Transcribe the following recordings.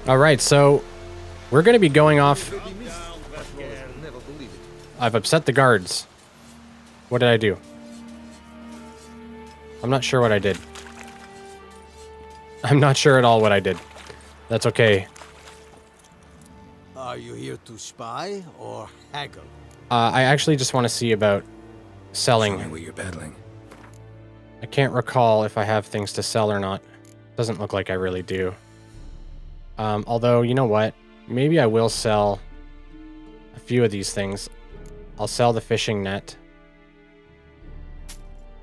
Alright, so we're going to be going off. I've upset the guards. What did I do? I'm not sure what I did. I'm not sure at all what I did. That's okay. Are you here to spy or haggle? I actually just want to see about selling. Show me what you're peddling. I can't recall if I have things to sell or not. Doesn't look like I really do. Although, you know what? Maybe I will sell a few of these things. I'll sell the fishing net.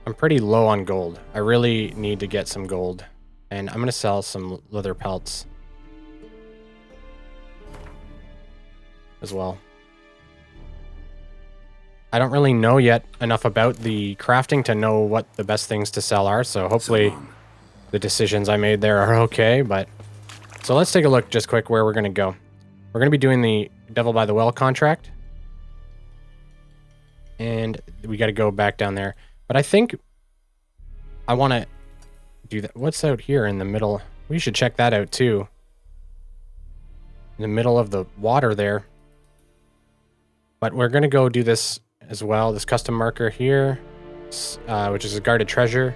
I'm pretty low on gold. I really need to get some gold. And I'm going to sell some leather pelts as well. I don't really know yet enough about the crafting to know what the best things to sell are, so hopefully the decisions I made there are okay, but... So let's take a look just quick where we're going to go. We're going to be doing the Devil by the Well contract. And we got to go back down there. But I think I want to do that. What's out here in the middle? We should check that out too. In the middle of the water there. But we're going to go do this as well. This custom marker here, which is a guarded treasure.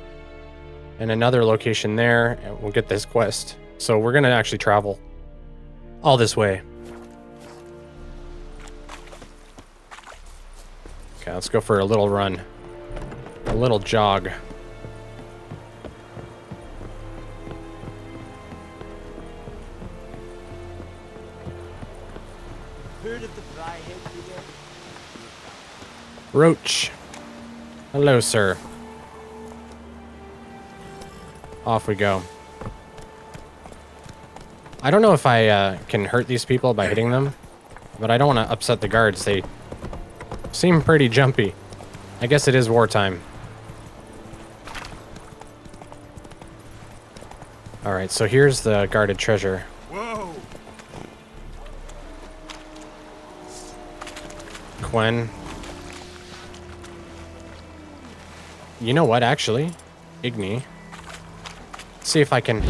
And another location there. And we'll get this quest. So we're going to actually travel all this way. Okay, let's go for a little run. A little jog. Heard of the fryhead today? Roach. Hello, sir. Off we go. I don't know if I can hurt these people by hitting them, but I don't want to upset the guards. They seem pretty jumpy. I guess it is wartime. Alright, so here's the guarded treasure. Whoa! Quen. You know what, actually? Igni. Let's see if I can...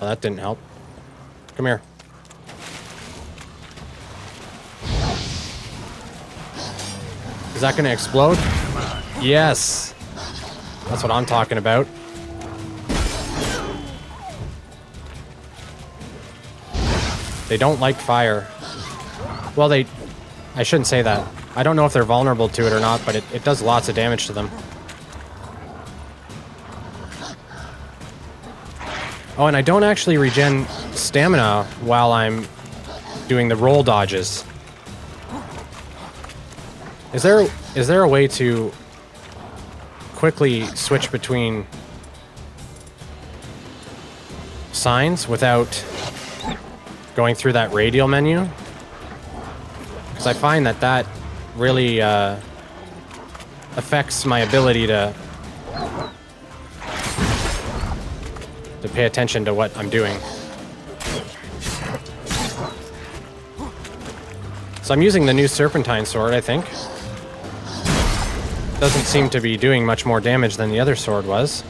Oh, that didn't help. Come here. Is that going to explode? Yes. That's what I'm talking about. They don't like fire. Well, I shouldn't say that. I don't know if they're vulnerable to it or not, but it does lots of damage to them. Oh, and I don't actually regen stamina while I'm doing the roll dodges. Is there a way to quickly switch between signs without going through that radial menu? Because I find that really affects my ability to pay attention to what I'm doing. So I'm using the new serpentine sword, I think. Doesn't seem to be doing much more damage than the other sword was.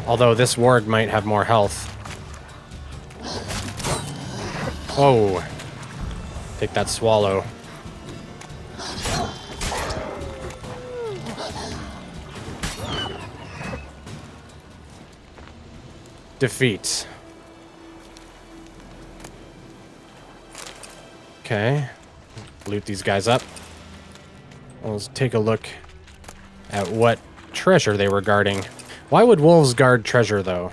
Although this ward might have more health. Oh. Take that swallow. Defeat. Okay. Loot these guys up. Let's take a look at what treasure they were guarding. Why would wolves guard treasure, though?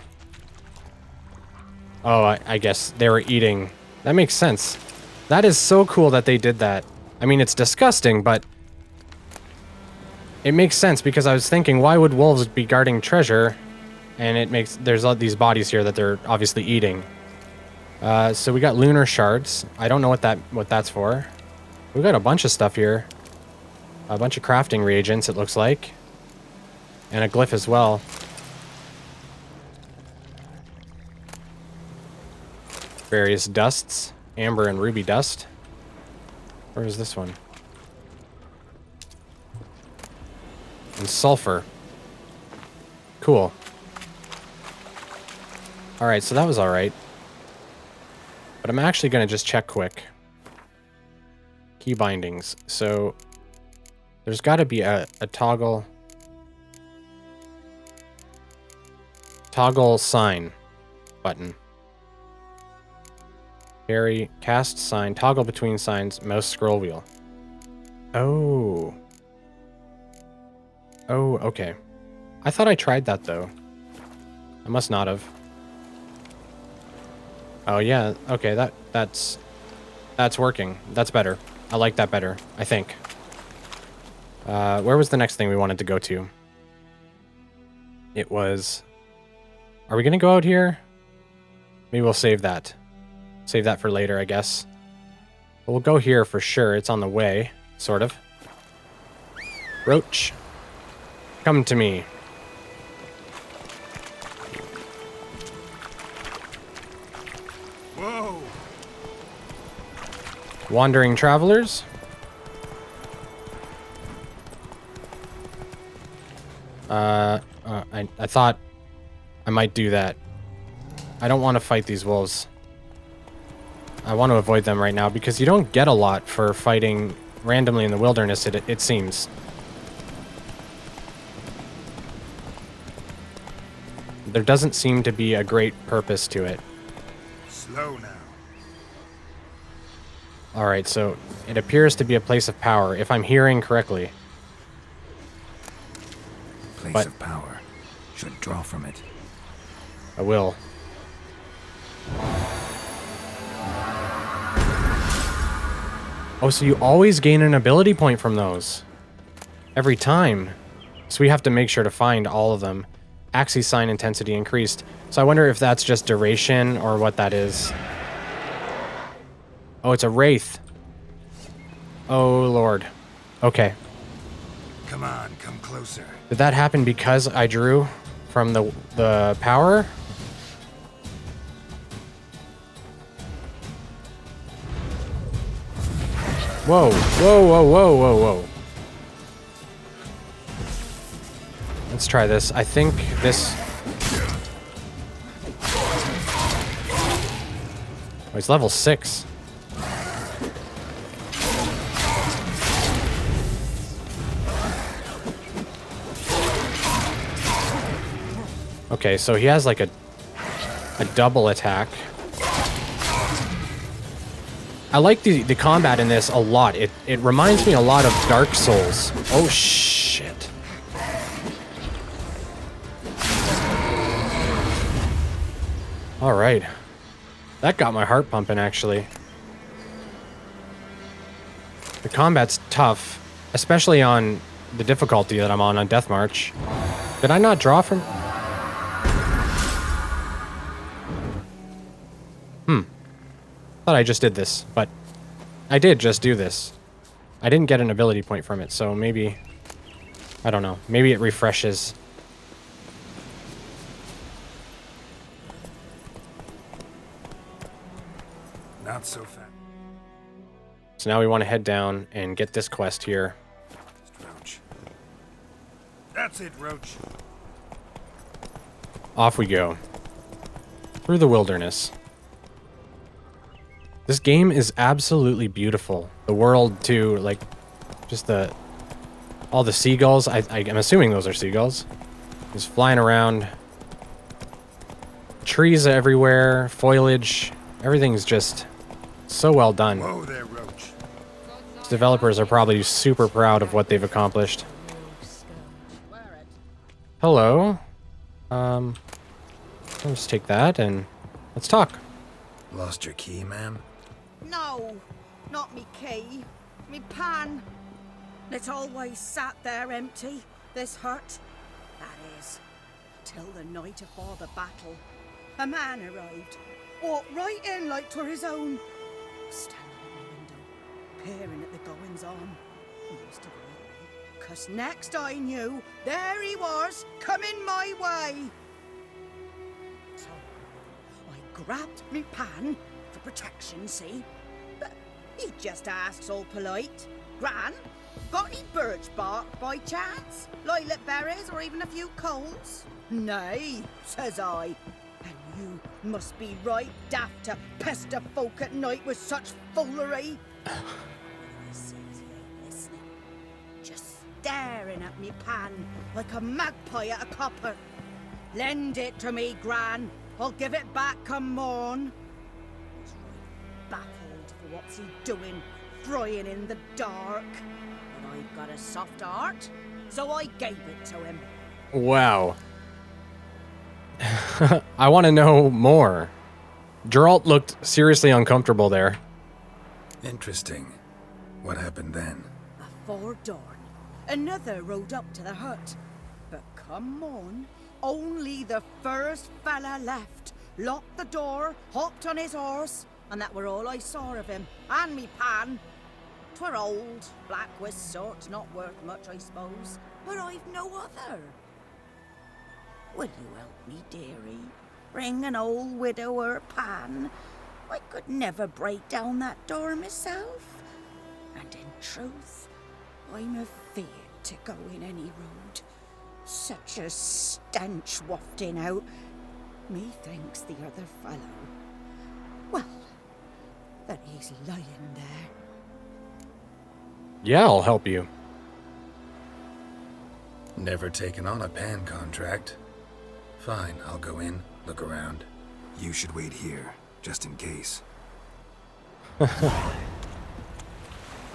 Oh, I guess they were eating. That makes sense. That is so cool that they did that. I mean, it's disgusting, but it makes sense because I was thinking, why would wolves be guarding treasure? And there's all these bodies here that they're obviously eating. So we got lunar shards. I don't know what that's for. We got a bunch of stuff here. A bunch of crafting reagents, it looks like. And a glyph as well. Various dusts. Amber and ruby dust. Where is this one? And sulfur. Cool. Alright, so that was alright. But I'm actually going to just check quick. Key bindings. So there's got to be a toggle sign button. Carry, cast sign, toggle between signs, mouse scroll wheel. Oh. Oh, okay. I thought I tried that though. I must not have. Oh yeah, okay, that's working. That's better. I like that better, I think. Where was the next thing we wanted to go to? It was... Are we gonna go out here? Maybe we'll save that. Save that for later, I guess. But we'll go here for sure. It's on the way, sort of. Roach. Come to me. Whoa! Wandering travelers. I thought I might do that. I don't want to fight these wolves. I want to avoid them right now because you don't get a lot for fighting randomly in the wilderness, it seems. There doesn't seem to be a great purpose to it. Slow now. Alright, so it appears to be a place of power, if I'm hearing correctly. Place of power. Should draw from it. I will. Oh, so you always gain an ability point from those. Every time. So we have to make sure to find all of them. Axis sign intensity increased. So I wonder if that's just duration or what that is. Oh, it's a wraith. Oh, Lord. Okay. Come on, come closer. Did that happen because I drew from the power? Whoa, whoa, whoa, whoa, whoa, whoa. Let's try this. I think this... Oh, he's level 6. Okay, so he has like a double attack. I like the combat in this a lot. It reminds me a lot of Dark Souls. Oh shit. All right. That got my heart pumping actually. The combat's tough, especially on the difficulty that I'm on Death March. Did I not draw from... Thought I just did this, but I did just do this. I didn't get an ability point from it, so maybe... I don't know. Maybe it refreshes. Not so fast. So now we want to head down and get this quest here. Roach. That's it, Roach. Off we go. Through the wilderness. This game is absolutely beautiful. The world, too, like, just all the seagulls. I'm assuming those are seagulls. Just flying around. Trees everywhere, foliage. Everything's just so well done. Whoa there, Roach. These developers are probably super proud of what they've accomplished. Hello. Let's take that and let's talk. Lost your key, ma'am? No, not me key, me pan. It always sat there empty, this hut. That is, till the night afore the battle. A man arrived, walked right in like 'twere his own. Standing at the window, peering at the goings on. Must have been, 'cause next I knew, there he was, coming my way. So, I grabbed me pan, for protection, see? But he just asks all polite, Gran, Got any birch bark by chance? Lilac berries or even a few coals? Nay, says I. And you must be right daft to pester folk at night with such foolery. I says he ain't listening. Just staring at me pan like a magpie at a copper. Lend it to me, Gran. I'll give it back come morn. He's right baffled for what's he doing, frying in the dark. But I've got a soft heart, so I gave it to him. Wow. I want to know more. Geralt looked seriously uncomfortable there. Interesting. What happened then? Afore dawn, another rode up to the hut. But come on, only the first fella left. Locked the door, hopped on his horse, and that were all I saw of him, and me pan. 'Twere old, black with sort, not worth much, I suppose, but I've no other. Will you help me, dearie? Bring an old widower pan. I could never break down that door myself. And in truth, I'm afeard to go in any road. Such a stench wafting out. Methinks the other fellow, well, that he's lying there. Yeah, I'll help you. Never taken on a pan contract. Fine, I'll go in, look around. You should wait here, just in case.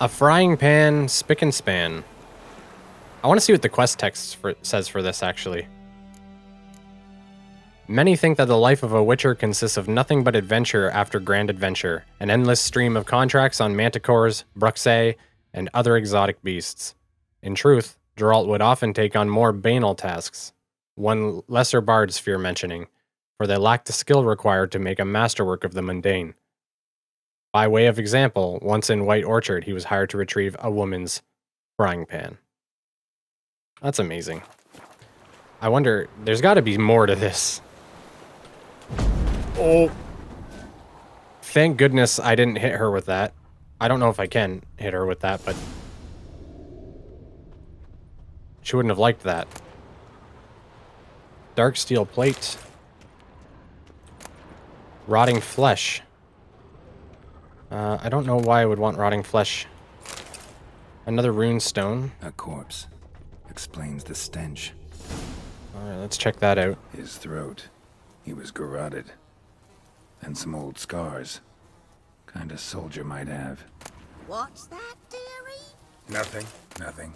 A frying pan, spick and span. I want to see what the quest text says for this, actually. Many think that the life of a witcher consists of nothing but adventure after grand adventure, an endless stream of contracts on manticores, bruxae, and other exotic beasts. In truth, Geralt would often take on more banal tasks, one lesser bards fear mentioning, for they lacked the skill required to make a masterwork of the mundane. By way of example, once in White Orchard, he was hired to retrieve a woman's frying pan. That's amazing. I wonder, there's got to be more to this. Oh. Thank goodness I didn't hit her with that. I don't know if I can hit her with that, but she wouldn't have liked that. Dark steel plate. Rotting flesh. I don't know why I would want rotting flesh. Another rune stone. A corpse. Explains the stench. Alright, let's check that out. His throat. He was garroted. And some old scars. Kind of soldier might have. What's that, dearie? Nothing. Nothing.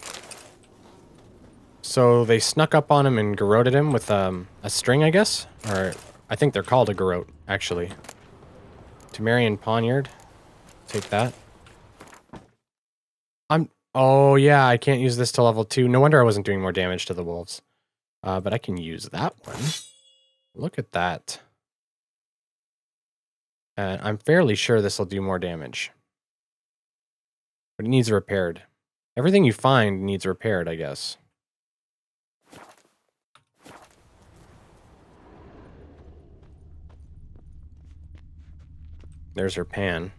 So they snuck up on him and garroted him with a string, I guess? Or I think they're called a garrote, actually. Temerian poniard. Take that. Oh yeah, I can't use this to level 2. No wonder I wasn't doing more damage to the wolves. But I can use that one. Look at that. I'm fairly sure this will do more damage. But it needs repaired. Everything you find needs repaired, I guess. There's her pan.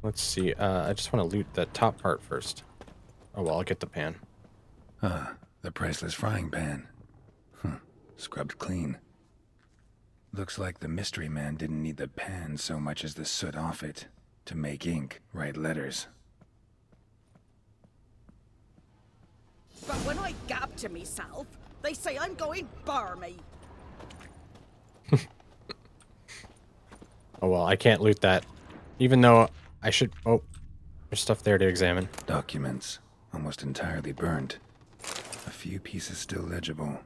Let's see. I just want to loot the top part first. Oh, well, I'll get the pan. The priceless frying pan. Scrubbed clean. Looks like the mystery man didn't need the pan so much as the soot off it to make ink, write letters. But when I gab to myself, they say I'm going barmy. Oh, well, I can't loot that. Even though I should... Oh, there's stuff there to examine. Documents, almost entirely burned. A few pieces still legible.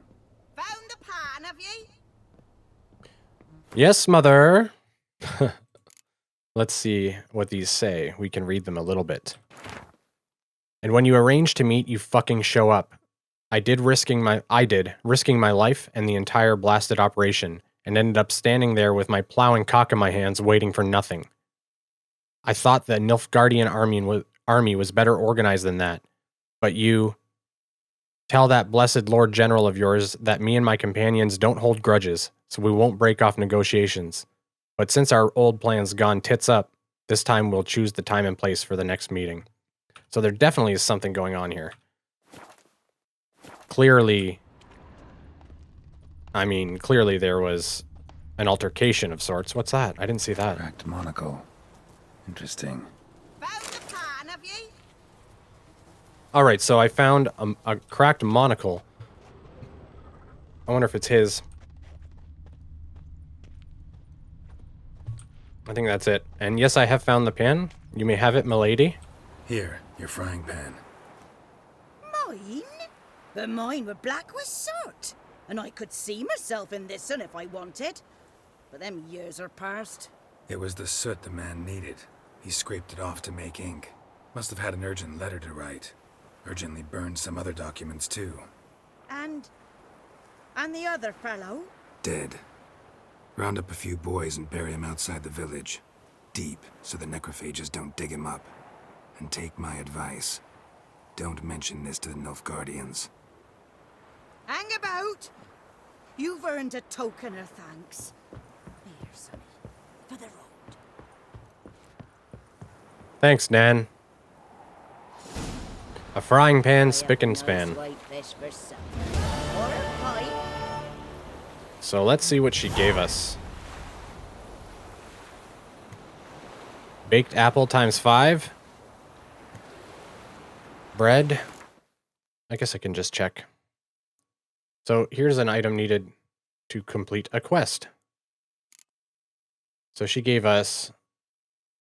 Found the pan, have ye? Yes, mother. Let's see what these say. We can read them a little bit. And when you arrange to meet, you fucking show up. I did risking my life and the entire blasted operation, and ended up standing there with my plowing cock in my hands, waiting for nothing. I thought the Nilfgaardian army was better organized than that, but you tell that blessed Lord General of yours that me and my companions don't hold grudges, so we won't break off negotiations. But since our old plan's gone tits up, this time we'll choose the time and place for the next meeting. So there definitely is something going on here. Clearly, I mean, clearly there was an altercation of sorts. What's that? I didn't see that. Cracked monocle. Interesting. Found the pan, have you? All right, so I found a cracked monocle. I wonder if it's his. I think that's it. And yes, I have found the pan. You may have it, milady. Here, your frying pan. Mine? But mine were black with soot. And I could see myself in this one if I wanted. But them years are past. It was the soot the man needed. He scraped it off to make ink. Must have had an urgent letter to write. Urgently burned some other documents too. And the other fellow? Dead. Round up a few boys and bury him outside the village. Deep, so the necrophages don't dig him up. And take my advice. Don't mention this to the Nilfgaardians. Hang about! You've earned a token of thanks. Here, sonny, for the road. Thanks, Nan. A frying pan, spick and span. So let's see what she gave us. Baked apple times 5. Bread. I guess I can just check. So here's an item needed to complete a quest. So she gave us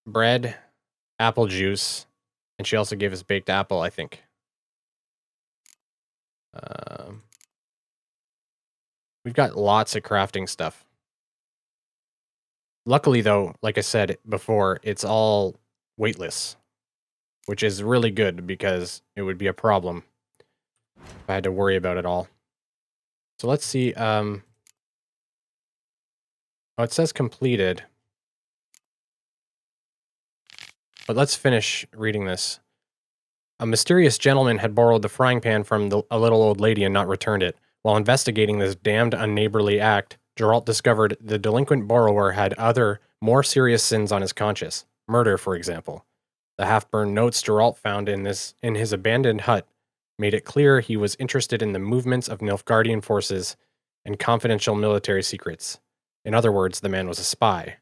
bread, apple juice, and she also gave us baked apple, I think. We've got lots of crafting stuff. Luckily, though, like I said before, it's all weightless, which is really good because it would be a problem if I had to worry about it all. So let's see. Oh, it says completed. But let's finish reading this. A mysterious gentleman had borrowed the frying pan from a little old lady and not returned it. While investigating this damned unneighborly act, Geralt discovered the delinquent borrower had other, more serious sins on his conscience. Murder, for example. The half-burned notes Geralt found in his abandoned hut made it clear he was interested in the movements of Nilfgaardian forces and confidential military secrets. In other words, the man was a spy.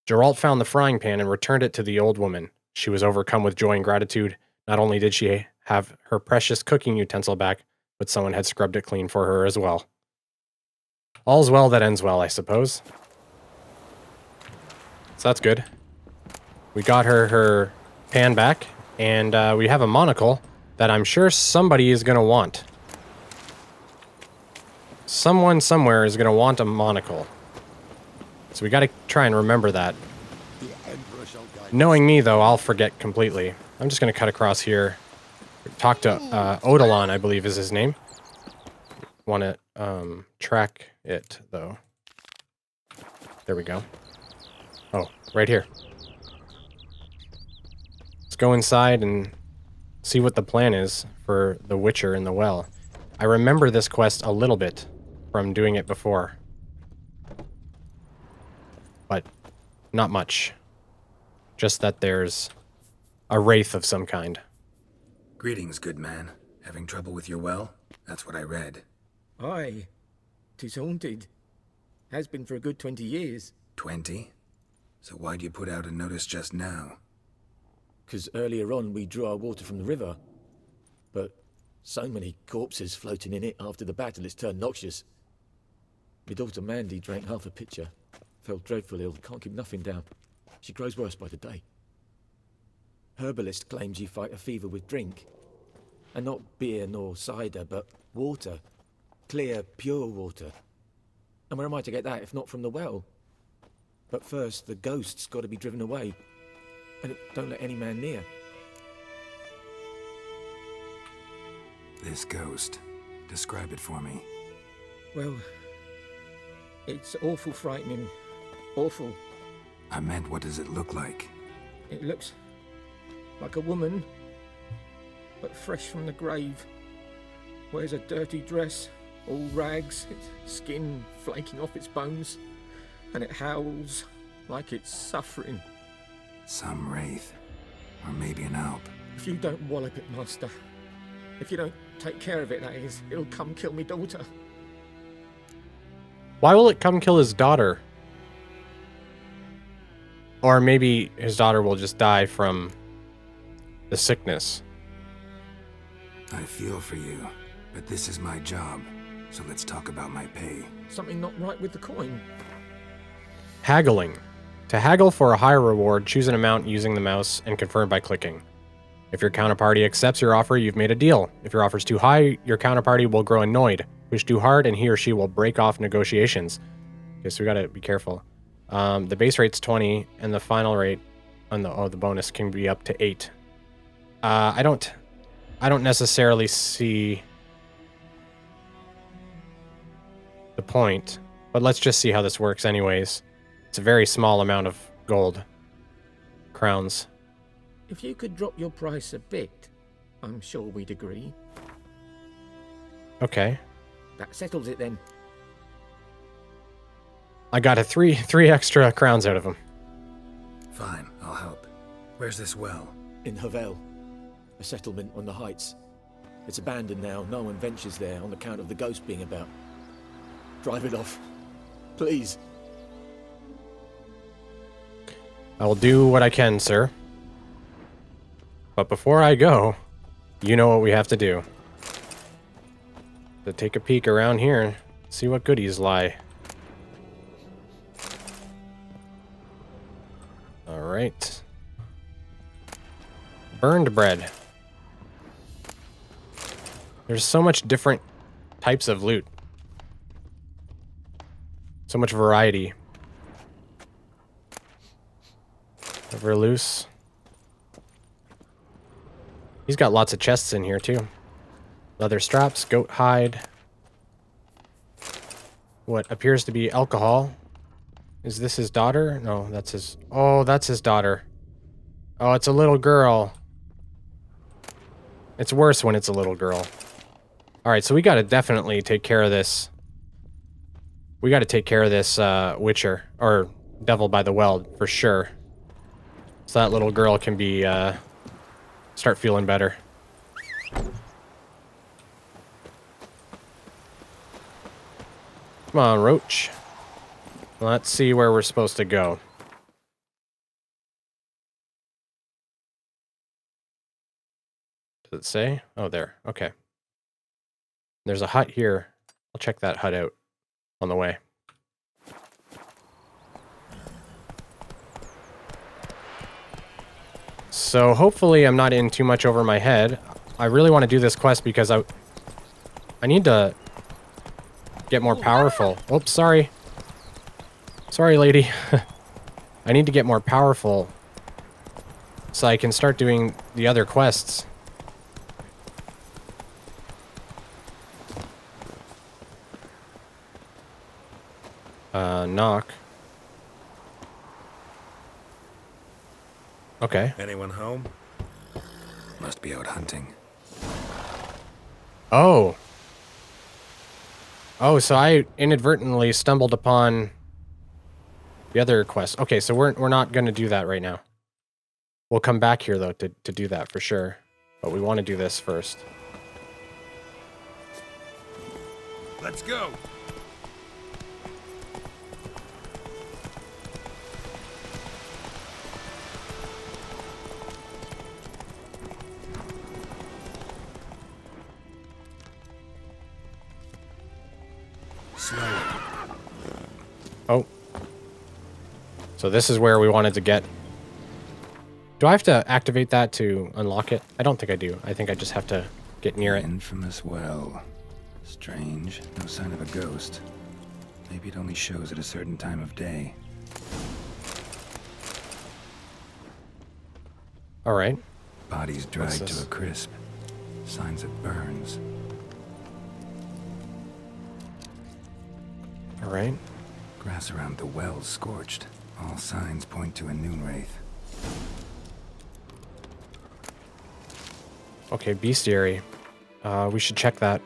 Geralt found the frying pan and returned it to the old woman. She was overcome with joy and gratitude. Not only did she have her precious cooking utensil back, but someone had scrubbed it clean for her as well. All's well that ends well, I suppose. So that's good. We got her pan back, and we have a monocle that I'm sure somebody is going to want. Someone somewhere is going to want a monocle. So we got to try and remember that. Knowing me, though, I'll forget completely. I'm just going to cut across here. Talk to Odilon, I believe is his name. Want to track it, though. There we go. Oh, right here. Let's go inside and see what the plan is for the Witcher in the well. I remember this quest a little bit from doing it before. But not much. Just that there's a wraith of some kind. Greetings, good man. Having trouble with your well? That's what I read. Aye. 'Tis haunted. Has been for a good 20 years. 20? So why'd you put out a notice just now? 'Cause earlier on we drew our water from the river. But so many corpses floating in it after the battle it's turned noxious. My daughter Mandy drank half a pitcher. Fell dreadful ill, can't keep nothing down. She grows worse by the day. Herbalist claims you fight a fever with drink. And not beer nor cider, but water. Clear, pure water. And where am I to get that if not from the well? But first, the ghost's got to be driven away. And it don't let any man near. This ghost. Describe it for me. Well, it's awful frightening. Awful. I meant, what does it look like? It looks like a woman, but fresh from the grave. Wears a dirty dress, all rags, its skin flaking off its bones, and it howls like it's suffering. Some wraith. Or maybe an Alp. If you don't wallop it, Master. If you don't take care of it, that is, it'll come kill me daughter. Why will it come kill his daughter? Or maybe his daughter will just die from the sickness. I feel for you, but this is my job, so let's talk about my pay. Something not right with the coin. Haggling. To haggle for a higher reward, choose an amount using the mouse and confirm by clicking. If your counterparty accepts your offer, you've made a deal. If your offer is too high, your counterparty will grow annoyed. Push too hard, and he or she will break off negotiations. Okay, so we gotta be careful. The base rate's 20, and the final rate on the bonus can be up to 8. I don't necessarily see the point, but let's just see how this works anyways. It's a very small amount of gold crowns. If you could drop your price a bit, I'm sure we'd agree. Okay. That settles it then. I got a three extra crowns out of him. Fine, I'll help. Where's this well? In Havel, a settlement on the heights. It's abandoned now. No one ventures there on account of the ghost being about. Drive it off. Please. I will do what I can, sir. But before I go, you know what we have to do. To take a peek around here and see what goodies lie. Alright. Burned bread. There's so much different types of loot. So much variety. Ever loose. He's got lots of chests in here too. Leather straps, goat hide. What appears to be alcohol. Is this his daughter? No, that's his... Oh, that's his daughter. Oh, it's a little girl. It's worse when it's a little girl. Alright, so we gotta definitely take care of this. We gotta take care of this, Witcher. Or Devil by the Well, for sure. So that little girl can be, start feeling better. Come on, Roach. Let's see where we're supposed to go. Does it say? Oh, there. Okay. There's a hut here. I'll check that hut out on the way. So hopefully I'm not in too much over my head. I really want to do this quest because I need to get more powerful. Oops, sorry. Sorry, lady. I need to get more powerful so I can start doing the other quests. Knock. Okay. Anyone home? Must be out hunting. Oh. Oh, so I inadvertently stumbled upon the other quest. Okay, so we're not going to do that right now. We'll come back here, though, to do that for sure. But we want to do this first. Let's go! Oh. So this is where we wanted to get. Do I have to activate that to unlock it? I don't think I do. I think I just have to get near it. Infamous well. Strange. No sign of a ghost. Maybe it only shows at a certain time of day. All right. Bodies dried to a crisp. Signs of burns. All right. Grass around the well scorched. All signs point to a noon wraith. Okay, bestiary. We should check that.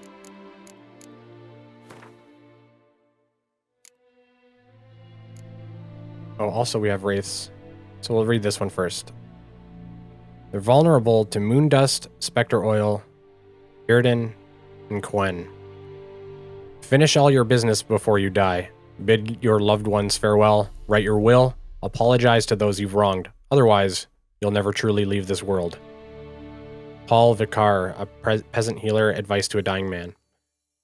Oh, also we have wraiths. So we'll read this one first. They're vulnerable to moon dust, specter oil, Irden, and Quen. Finish all your business before you die. Bid your loved ones farewell, write your will, apologize to those you've wronged. Otherwise, you'll never truly leave this world. Paul Vicar, a peasant healer, advice to a dying man.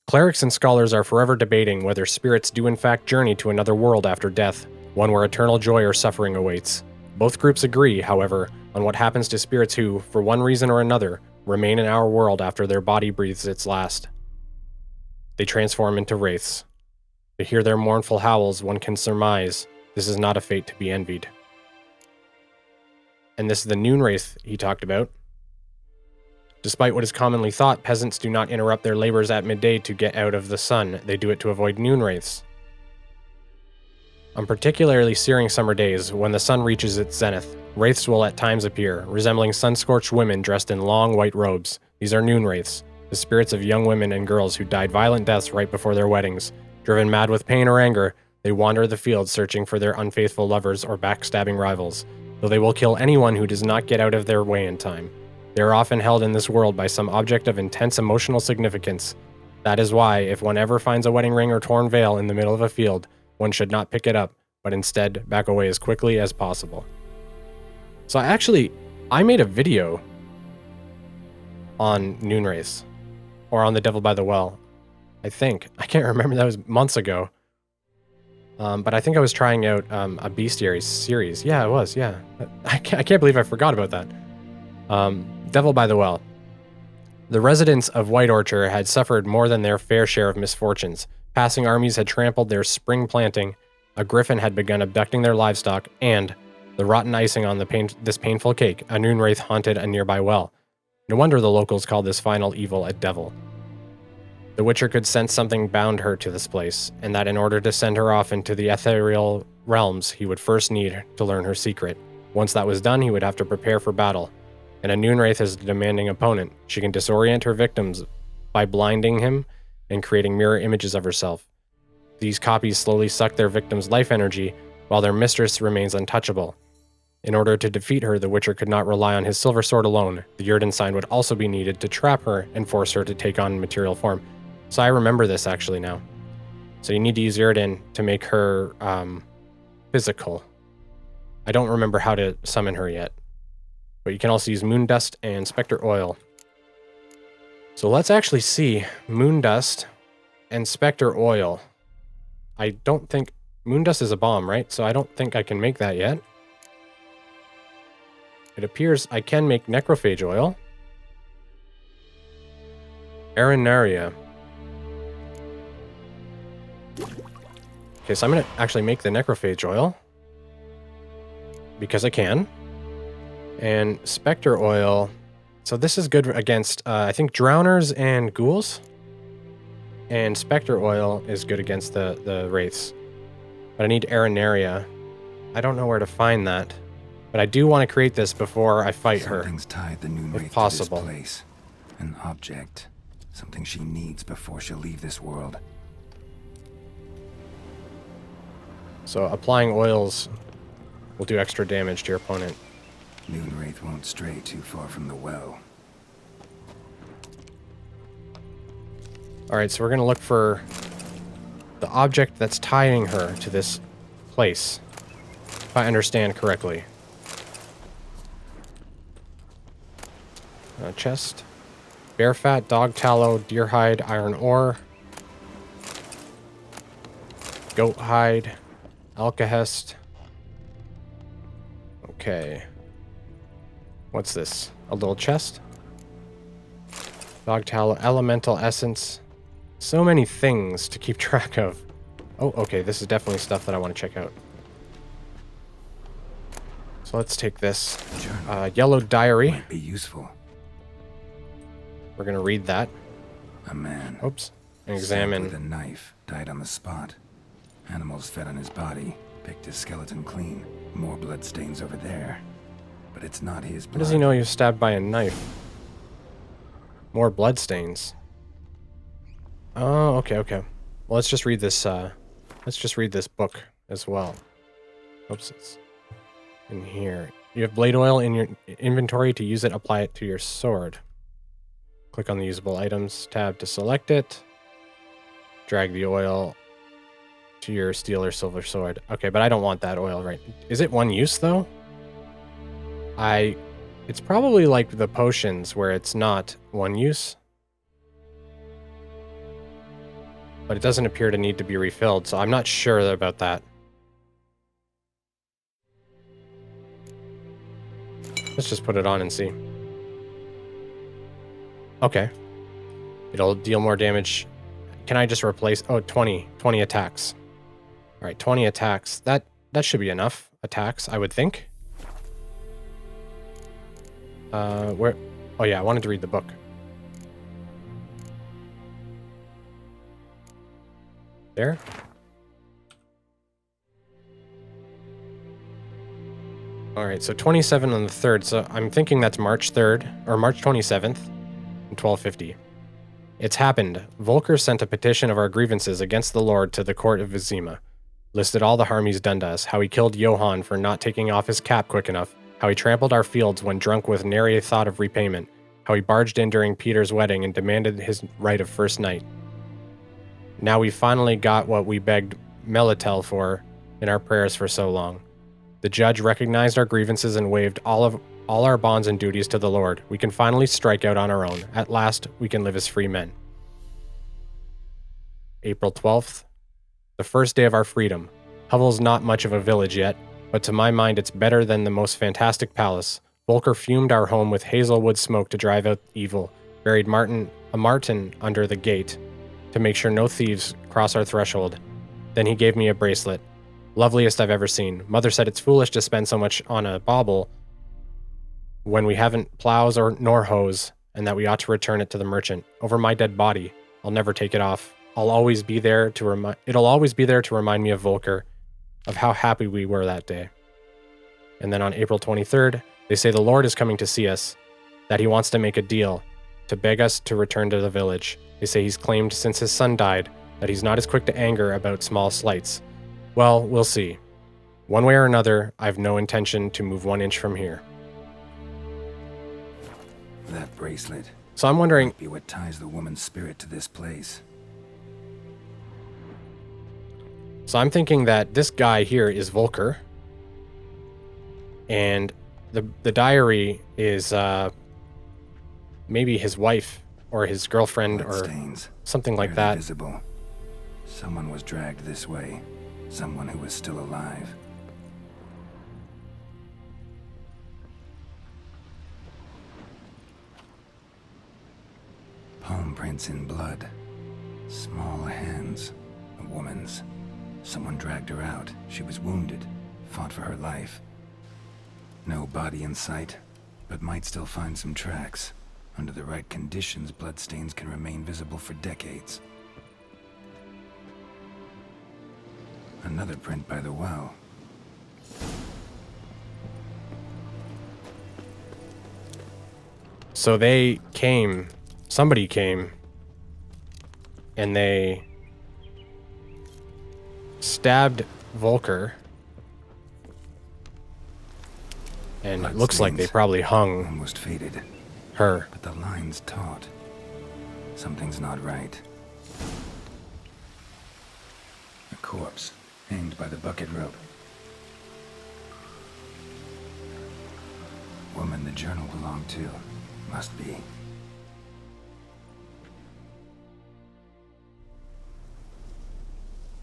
Clerics and scholars are forever debating whether spirits do in fact journey to another world after death, one where eternal joy or suffering awaits. Both groups agree, however, on what happens to spirits who, for one reason or another, remain in our world after their body breathes its last. They transform into wraiths. To hear their mournful howls, one can surmise this is not a fate to be envied. And this is the noon wraith he talked about. Despite what is commonly thought, peasants do not interrupt their labors at midday to get out of the sun. They do it to avoid noon wraiths. On particularly searing summer days, when the sun reaches its zenith, wraiths will at times appear, resembling sun-scorched women dressed in long white robes. These are noon wraiths, the spirits of young women and girls who died violent deaths right before their weddings. Driven mad with pain or anger, they wander the fields searching for their unfaithful lovers or backstabbing rivals, though they will kill anyone who does not get out of their way in time. They are often held in this world by some object of intense emotional significance. That is why, if one ever finds a wedding ring or torn veil in the middle of a field, one should not pick it up, but instead back away as quickly as possible. So I made a video on noon wraiths, or on the Devil by the Well. I can't remember, that was months ago. But I think I was trying out a bestiary series. Yeah, it was, yeah. I can't believe I forgot about that. Devil by the Well. The residents of White Orchard had suffered more than their fair share of misfortunes. Passing armies had trampled their spring planting, a griffin had begun abducting their livestock, and, the rotten icing on this painful cake, a noon wraith haunted a nearby well. No wonder the locals called this final evil a devil. The Witcher could sense something bound her to this place, and that in order to send her off into the ethereal realms, he would first need to learn her secret. Once that was done, he would have to prepare for battle. And a noon wraith is a demanding opponent. She can disorient her victims by blinding him and creating mirror images of herself. These copies slowly suck their victim's life energy, while their mistress remains untouchable. In order to defeat her, the Witcher could not rely on his silver sword alone. The Yrden sign would also be needed to trap her and force her to take on material form. So I remember this actually now. So you need to use Yrden to make her physical. I don't remember how to summon her yet. But you can also use moon dust and specter oil. So let's actually see moon dust and specter oil. I don't think moon dust is a bomb, right? So I don't think I can make that yet. It appears I can make necrophage oil. Arenaria. Okay, so I'm going to actually make the necrophage oil. Because I can. And specter oil. So this is good against, I think, drowners and ghouls. And specter oil is good against the wraiths. But I need arenaria. I don't know where to find that. But I do want to create this before I fight her. Something's tied the noon wraith if possible. to this place. An object. Something she needs before she'll leave this world. So applying oils will do extra damage to your opponent. Noon wraith won't stray too far from the well. Alright, so we're going to look for the object that's tying her to this place, if I understand correctly. Chest. Bear fat, dog tallow, deer hide, iron ore. Goat hide, alkahest. Okay. What's this? A little chest? Dog tallow, elemental essence. So many things to keep track of. Oh, okay, this is definitely stuff that I want to check out. So let's take this. Yellow diary. Might be useful. We're gonna read that. A man. Oops. And Stabbed with a examine. knife. Died on the spot. Animals fed on his body. Picked his skeleton clean. More blood stains over there. But it's not his blood. How does he know he was stabbed by a knife? More blood stains. Oh, okay, okay. Well, let's just read this. Let's just read this book as well. Oops, it's in here. You have blade oil in your inventory. To use it, apply it to your sword. Click on the usable items tab to select it. Drag the oil to your steel or silver sword. Okay, but I don't want that oil, right? Is it one use, though? It's probably like the potions where it's not one use. But it doesn't appear to need to be refilled, so I'm not sure about that. Let's just put it on and see. Okay. It'll deal more damage. Can I just replace... Oh, 20 attacks. All right, 20 attacks. That should be enough attacks, I would think. Where... Oh, yeah, I wanted to read the book. There. All right, so 27 on the 3rd. So I'm thinking that's March 3rd, or March 27th, 1250. It's happened. Volker sent a petition of our grievances against the Lord to the court of Vizima. Listed all the harm he's done to us, how he killed Johann for not taking off his cap quick enough, how he trampled our fields when drunk with nary a thought of repayment, how he barged in during Peter's wedding and demanded his right of first night. Now we finally got what we begged Melitel for in our prayers for so long. The judge recognized our grievances and waived all our bonds and duties to the Lord. We can finally strike out on our own. At last, we can live as free men. April 12th. The first day of our freedom. Hovel's not much of a village yet, but to my mind it's better than the most fantastic palace. Volker fumed our home with hazelwood smoke to drive out evil, buried a marten under the gate to make sure no thieves cross our threshold. Then he gave me a bracelet. Loveliest I've ever seen. Mother said it's foolish to spend so much on a bauble when we haven't plows nor hoes, and that we ought to return it to the merchant. Over my dead body. I'll never take it off. It'll always be there to remind me of Volker, of how happy we were that day. And then on April 23rd, they say the Lord is coming to see us, that he wants to make a deal, to beg us to return to the village. They say he's claimed since his son died that he's not as quick to anger about small slights. Well, we'll see. One way or another, I've no intention to move 1 inch from here. That bracelet So I'm wondering... might be what ties the woman's spirit to this place. So I'm thinking that this guy here is Volker. And the diary is maybe his wife or his girlfriend or something like that. Visible. Someone was dragged this way. Someone who was still alive. Palm prints in blood. Small hands. A woman's. Someone dragged her out. She was wounded. Fought for her life. No body in sight, but might still find some tracks. Under the right conditions, bloodstains can remain visible for decades. Another print by the well. So somebody came, and they stabbed Volker. And it looks like they probably hung almost faded. Her. But the line's taut. Something's not right. A corpse, hanged by the bucket rope. Woman the journal belonged to. Must be.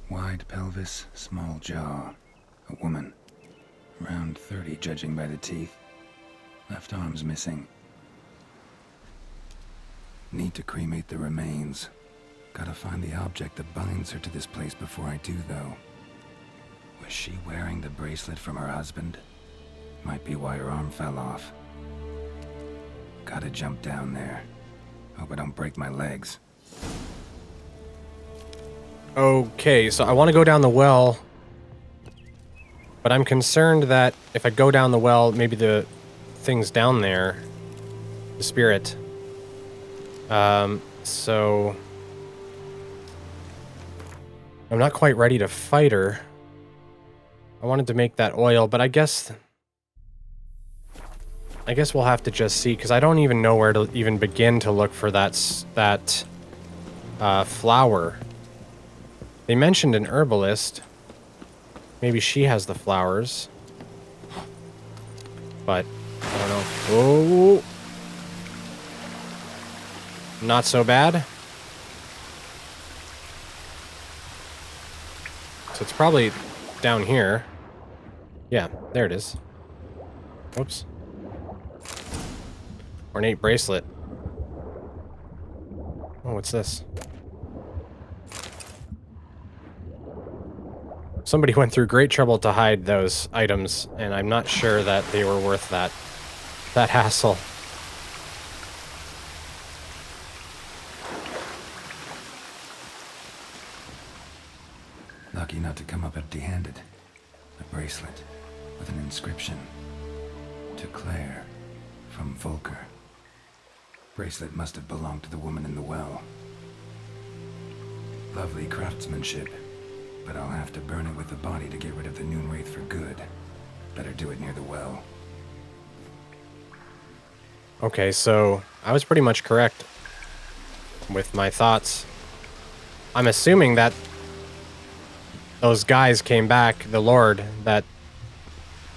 Wide pelvis, small jaw. A woman. Around 30, judging by the teeth. Left arm's missing. Need to cremate the remains. Gotta find the object that binds her to this place before I do, though. Was she wearing the bracelet from her husband? Might be why her arm fell off. Gotta jump down there. Hope I don't break my legs. Okay, so I want to go down the well, but I'm concerned that if I go down the well, maybe the thing's down there, the spirit. So I'm not quite ready to fight her. I wanted to make that oil, but I guess I guess we'll have to just see, because I don't even know where to even begin to look for that flower. They mentioned an herbalist. Maybe she has the flowers. But, I don't know. Oh! Not so bad. So it's probably down here. Yeah, there it is. Whoops. Ornate bracelet. Oh, what's this? Somebody went through great trouble to hide those items, and I'm not sure that they were worth that hassle. Lucky not to come up empty-handed. A bracelet with an inscription. To Claire, from Volker. Bracelet must have belonged to the woman in the well. Lovely craftsmanship, but I'll have to burn it with the body to get rid of the Noon Wraith for good. Better do it near the well. Okay, so I was pretty much correct with my thoughts. I'm assuming that those guys came back, the Lord, that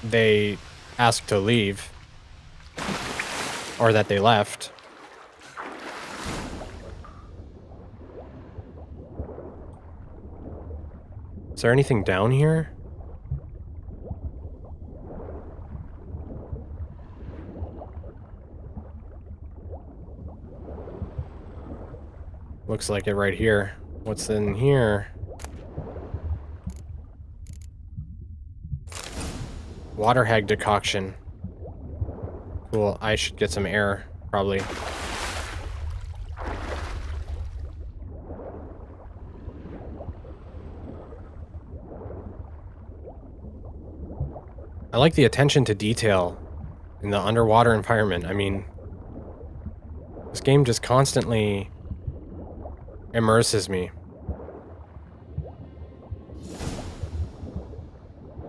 they asked to leave. Or that they left. Is there anything down here? Looks like it right here. What's in here? Water hag decoction. Cool. I should get some air, probably. I like the attention to detail in the underwater environment. I mean, this game just constantly immerses me.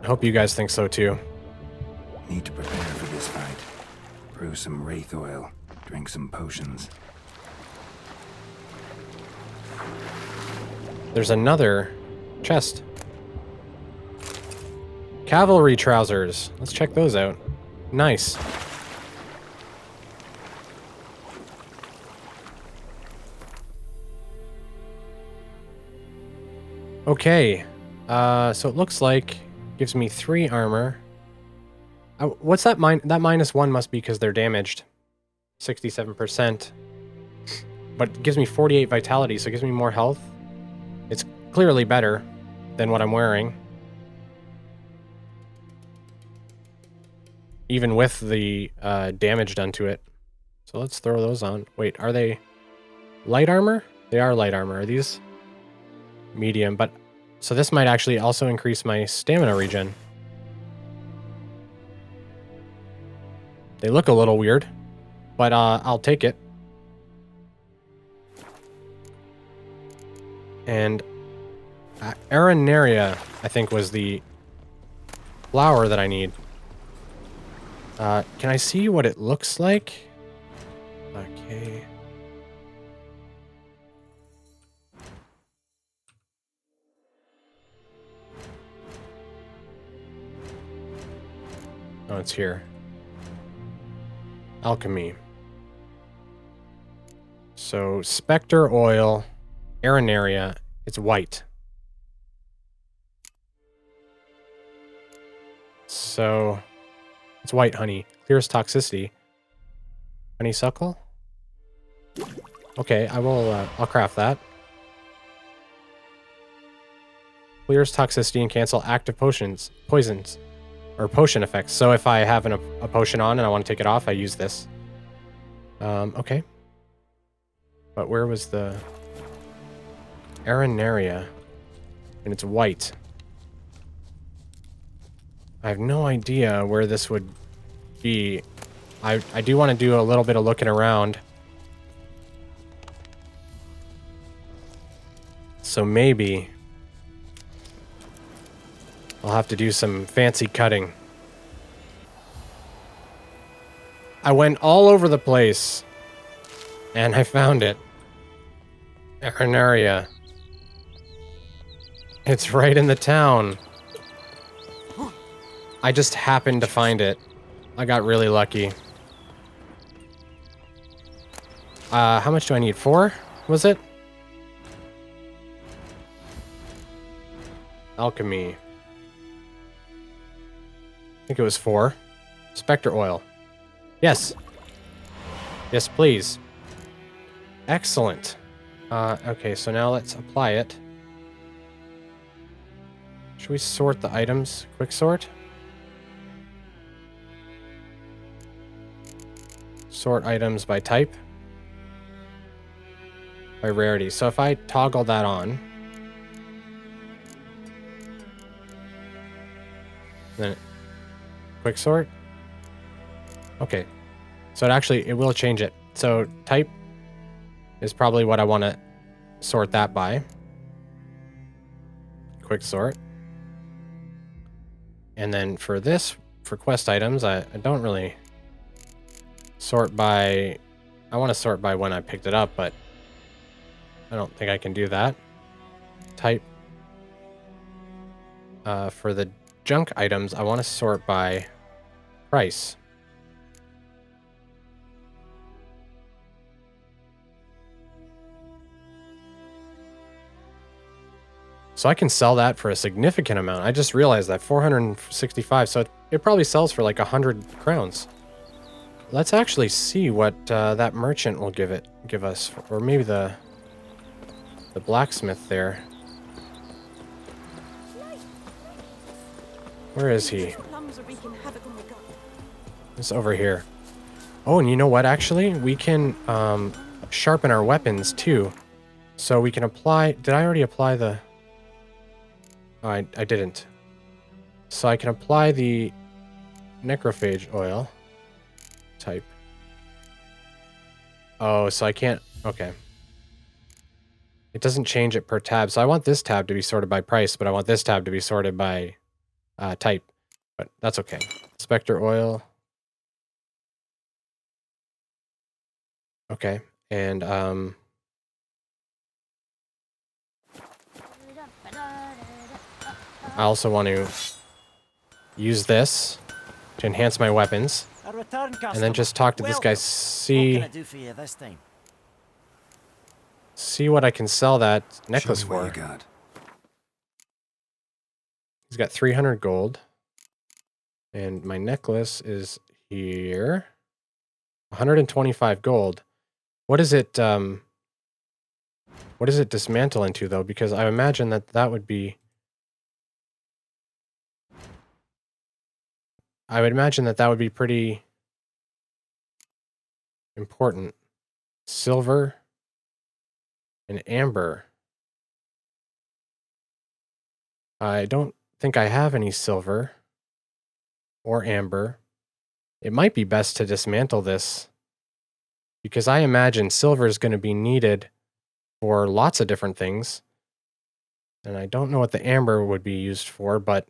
I hope you guys think so too. Need to prepare for this fight. Brew some wraith oil. Drink some potions. There's another chest. Cavalry trousers. Let's check those out. Nice. Okay. So it looks like gives me 3 armor. What's that that -1 must be because they're damaged. 67%. But it gives me 48 vitality, so it gives me more health. It's clearly better than what I'm wearing. Even with the damage done to it. So let's throw those on. Wait, are they light armor? They are light armor. Are these medium? But so this might actually also increase my stamina regen. They look a little weird, but I'll take it. And Arenaria, I think, was the flower that I need. Can I see what it looks like? Okay. Oh, it's here. Alchemy. So, Spectre Oil, Arenaria, it's white. So, it's white honey. Clears toxicity. Honeysuckle? Okay, I'll craft that. Clears toxicity and cancel active poisons, or potion effects. So if I have a potion on and I want to take it off, I use this. Okay. But where was the Arenaria? And it's white. I have no idea where this would be. I do want to do a little bit of looking around. So maybe I'll have to do some fancy cutting. I went all over the place. And I found it. Arnaria. It's right in the town. I just happened to find it. I got really lucky. How much do I need? 4? Was it? Alchemy. I think it was 4. Spectre oil. Yes. Yes, please. Excellent. Okay, so now let's apply it. Should we sort the items? Quick sort? Sort items by type. By rarity. So if I toggle that on, then quick sort. Okay. So it will change it. So type is probably what I want to sort that by. Quick sort. And then for this, for quest items, I don't really sort by... I want to sort by when I picked it up, but I don't think I can do that. Type. For the junk items, I want to sort by price. So I can sell that for a significant amount. I just realized that 465. So it probably sells for like 100 crowns. Let's actually see what that merchant will give us, or maybe the blacksmith there. Where is he? It's over here. Oh, and you know what? Actually, we can sharpen our weapons too. So we can apply. Did I already apply the? Oh, I didn't. So I can apply the necrophage oil type. Oh, so I can't. Okay. It doesn't change it per tab. So I want this tab to be sorted by price, but I want this tab to be sorted by type. But that's okay. Spectre oil. Okay. And I also want to use this to enhance my weapons. And then just talk to this guy, see what I can sell that necklace for. You got. He's got 300 gold. And my necklace is here. 125 gold. What does it dismantle into though? Because I imagine that would be... I would imagine that would be pretty important. Silver and amber. I don't think I have any silver or amber. It might be best to dismantle this because I imagine silver is going to be needed for lots of different things. And I don't know what the amber would be used for, but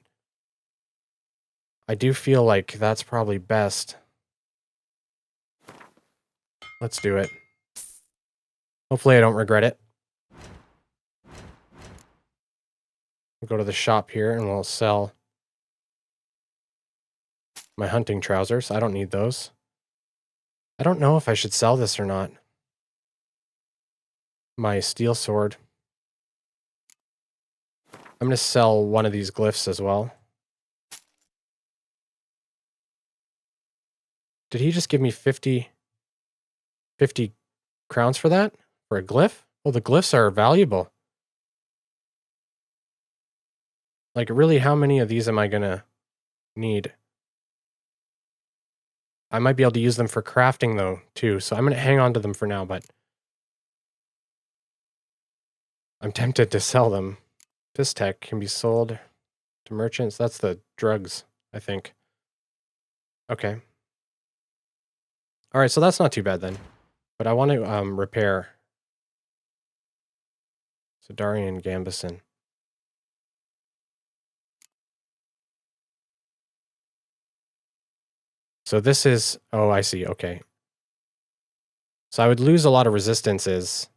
I do feel like that's probably best. Let's do it. Hopefully I don't regret it. We'll go to the shop here and we'll sell my hunting trousers. I don't need those. I don't know if I should sell this or not. My steel sword. I'm going to sell one of these glyphs as well. Did he just give me 50 crowns for that? For a glyph? Well, the glyphs are valuable. Like, really, how many of these am I going to need? I might be able to use them for crafting, though, too. So I'm going to hang on to them for now, but I'm tempted to sell them. This tech can be sold to merchants. That's the drugs, I think. Okay. All right, so that's not too bad then. But I want to repair Sidarian Gambison. So this is, oh, I see. Okay. So I would lose a lot of resistances,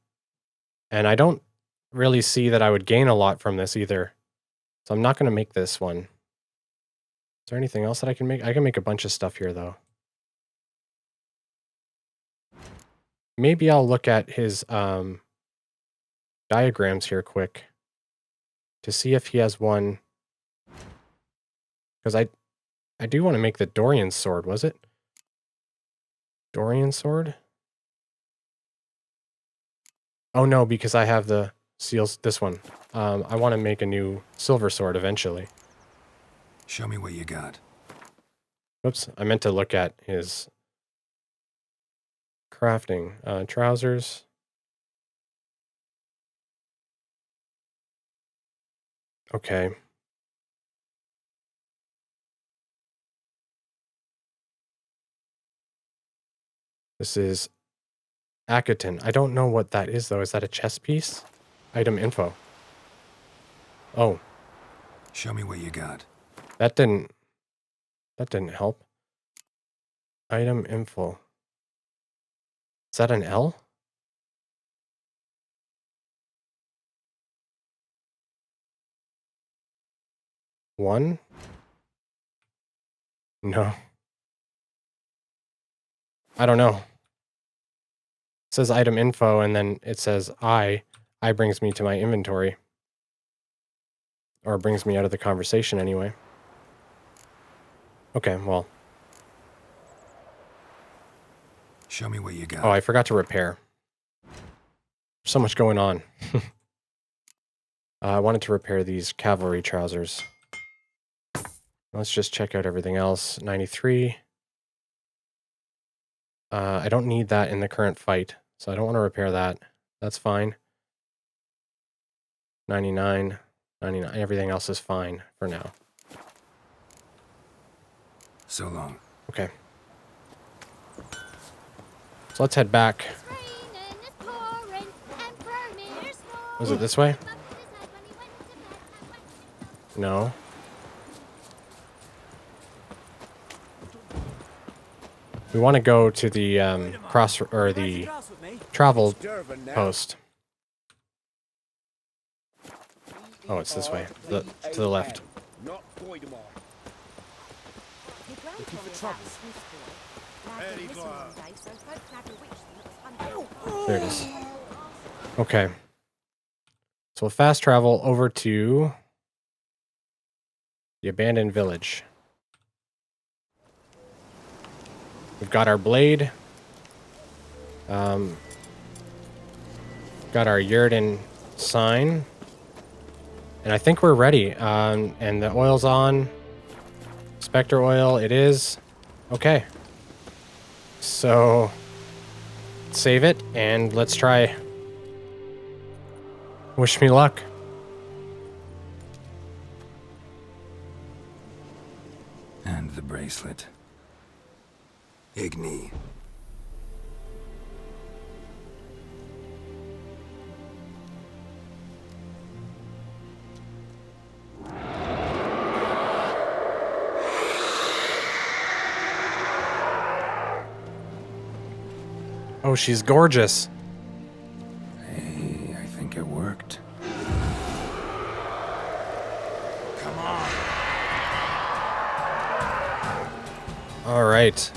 and I don't really see that I would gain a lot from this either. So I'm not going to make this one. Is there anything else that I can make? I can make a bunch of stuff here, though. Maybe I'll look at his diagrams here quick to see if he has one. Because I do want to make the Dorian sword, was it? Dorian sword? Oh no, because I have the seals, this one. I want to make a new silver sword eventually. Show me what you got. Whoops, I meant to look at his crafting. Trousers. Okay. This is Akaton. I don't know what that is, though. Is that a chess piece? Item info. Oh. Show me what you got. That didn't help. Item info. Is that an L? One? No. I don't know. It says item info, and then it says I. I brings me to my inventory. Or brings me out of the conversation anyway. Okay, well. Show me what you got. Oh, I forgot to repair. There's so much going on. I wanted to repair these cavalry trousers. Let's just check out everything else. 93. I don't need that in the current fight, so I don't want to repair that. That's fine. 99. 99. Everything else is fine for now. So long. Okay. So let's head back. Was it this way? No. We want to go to the the travel post. Oh, it's this way. To the left. There it is. Okay. So we'll fast travel over to the abandoned village. We've got our blade. Got our Yurden sign. And I think we're ready. And the oil's on. Spectre oil, it is. Okay. So, save it, and let's try. Wish me luck. And the bracelet. Igni. Oh, she's gorgeous. Hey, I think it worked. Come on. All right.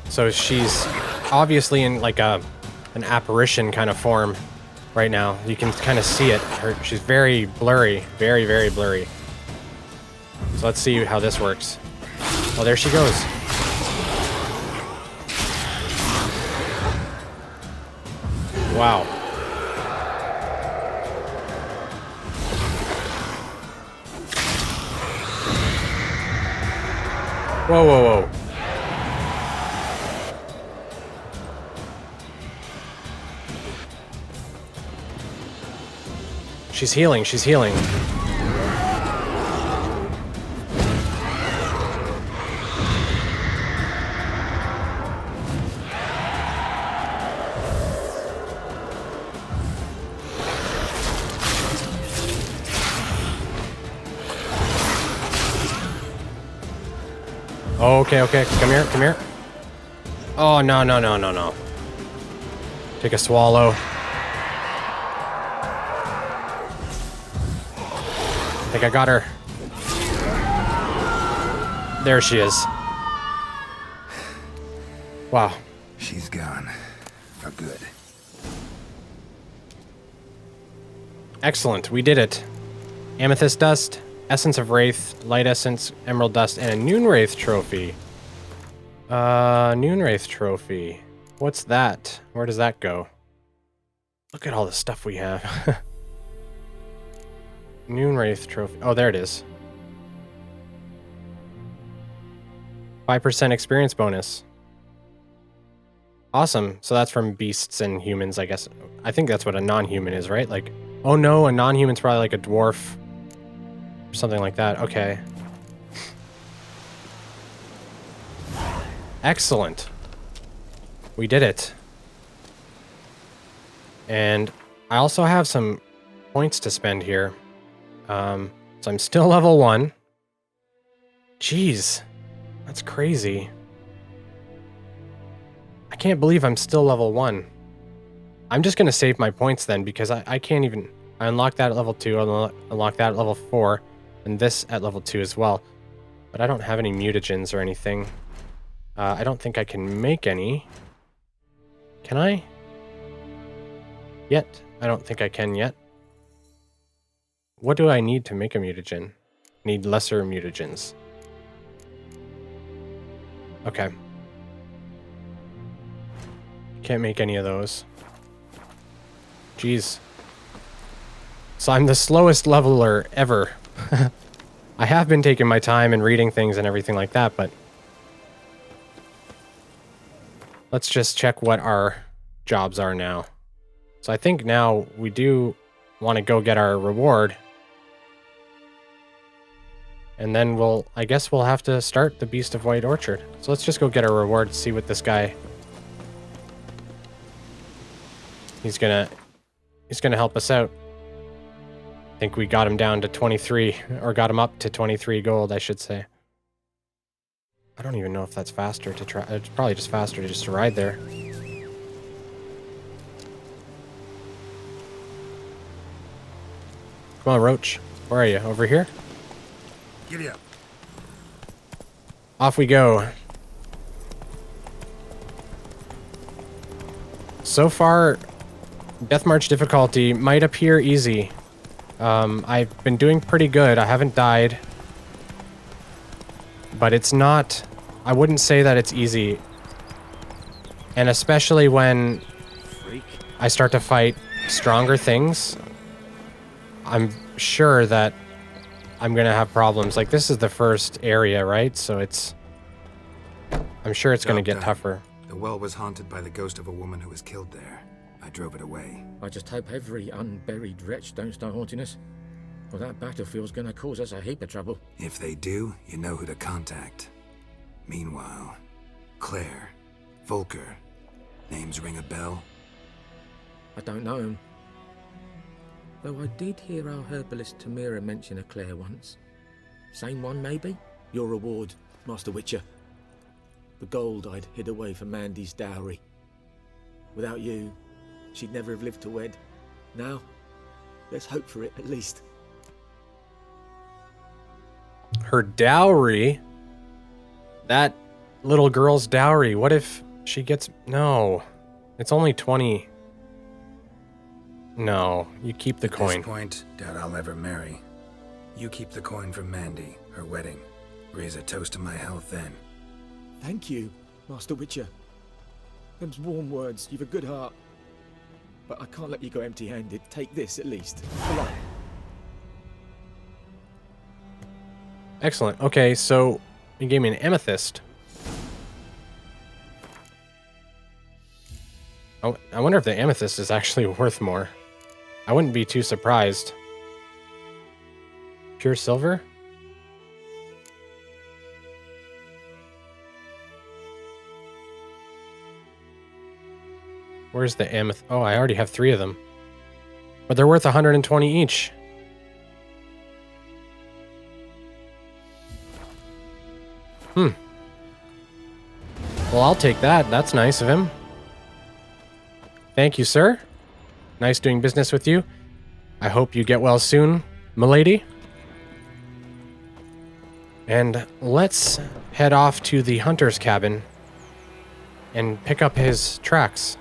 So she's obviously in like an apparition kind of form right now. You can kind of see it. She's very blurry, very, very blurry. So let's see how this works. Oh, there she goes. Wow. Whoa, whoa, whoa. She's healing, she's healing. Oh, okay, okay. Come here, come here. Oh, no, no, no, no, no. Take a swallow. I think I got her. There she is. Wow. She's gone. For good. Excellent. We did it. Amethyst dust, essence of wraith, light essence, emerald dust, and a noon wraith trophy. Noon wraith trophy. What's that? Where does that go? Look at all the stuff we have. Noon wraith trophy. Oh, there it is. 5% experience bonus. Awesome. So that's from beasts and humans, I guess. I think that's what a non-human is, right? Like, oh no, a non-human's probably like a dwarf. Or something like that. Okay. Excellent. We did it. And I also have some points to spend here. So I'm still level 1. Jeez. That's crazy. I can't believe I'm still level 1. I'm just going to save my points then, because I can't even... I unlocked that at level 2, I unlocked that at level 4, and this at level 2 as well. But I don't have any mutagens or anything. I don't think I can make any. Can I? Yet. I don't think I can yet. What do I need to make a mutagen? Need lesser mutagens. Okay. Can't make any of those. Jeez. So I'm the slowest leveler ever. I have been taking my time and reading things and everything like that, but... Let's just check what our jobs are now. So I think now we do want to go get our reward. And then I guess we'll have to start the Beast of White Orchard. So let's just go get our reward, see what this guy... He's gonna help us out. I think we got him down to 23, or got him up to 23 gold, I should say. I don't even know if that's faster to try. It's probably just faster just to ride there. Come on, Roach. Where are you? Over here? Giddy up. Off we go. So far, Death March difficulty might appear easy. I've been doing pretty good. I haven't died. But it's not... I wouldn't say that it's easy. And especially when I start to fight stronger things, I'm sure that I'm gonna have problems. Like, this is the first area, right? So it's... I'm sure it's gonna get tougher. The well was haunted by the ghost of a woman who was killed there. I drove it away. I just hope every unburied wretch don't start haunting us. Well, that battlefield's gonna cause us a heap of trouble. If they do, you know who to contact. Meanwhile, Claire, Volker, names ring a bell? I don't know him. Though I did hear our herbalist Tamira mention a Claire once. Same one, maybe? Your reward, Master Witcher. The gold I'd hid away for Mandy's dowry. Without you, she'd never have lived to wed. Now, let's hope for it, at least. Her dowry? That little girl's dowry. What if she gets... No. It's only 20. No. You keep the coin. At this point, doubt I'll ever marry. You keep the coin from Mandy, her wedding. Raise a toast to my health then. Thank you, Master Witcher. Them's warm words. You've a good heart. But I can't let you go empty-handed. Take this, at least. For luck. Excellent. Okay, so you gave me an amethyst. Oh, I wonder if the amethyst is actually worth more. I wouldn't be too surprised. Pure silver? Where's the amethyst? Oh, I already have 3 of them. But they're worth 120 each. Well, I'll take that. That's nice of him. Thank you, sir. Nice doing business with you. I hope you get well soon, milady. And let's head off to the hunter's cabin and pick up his tracks.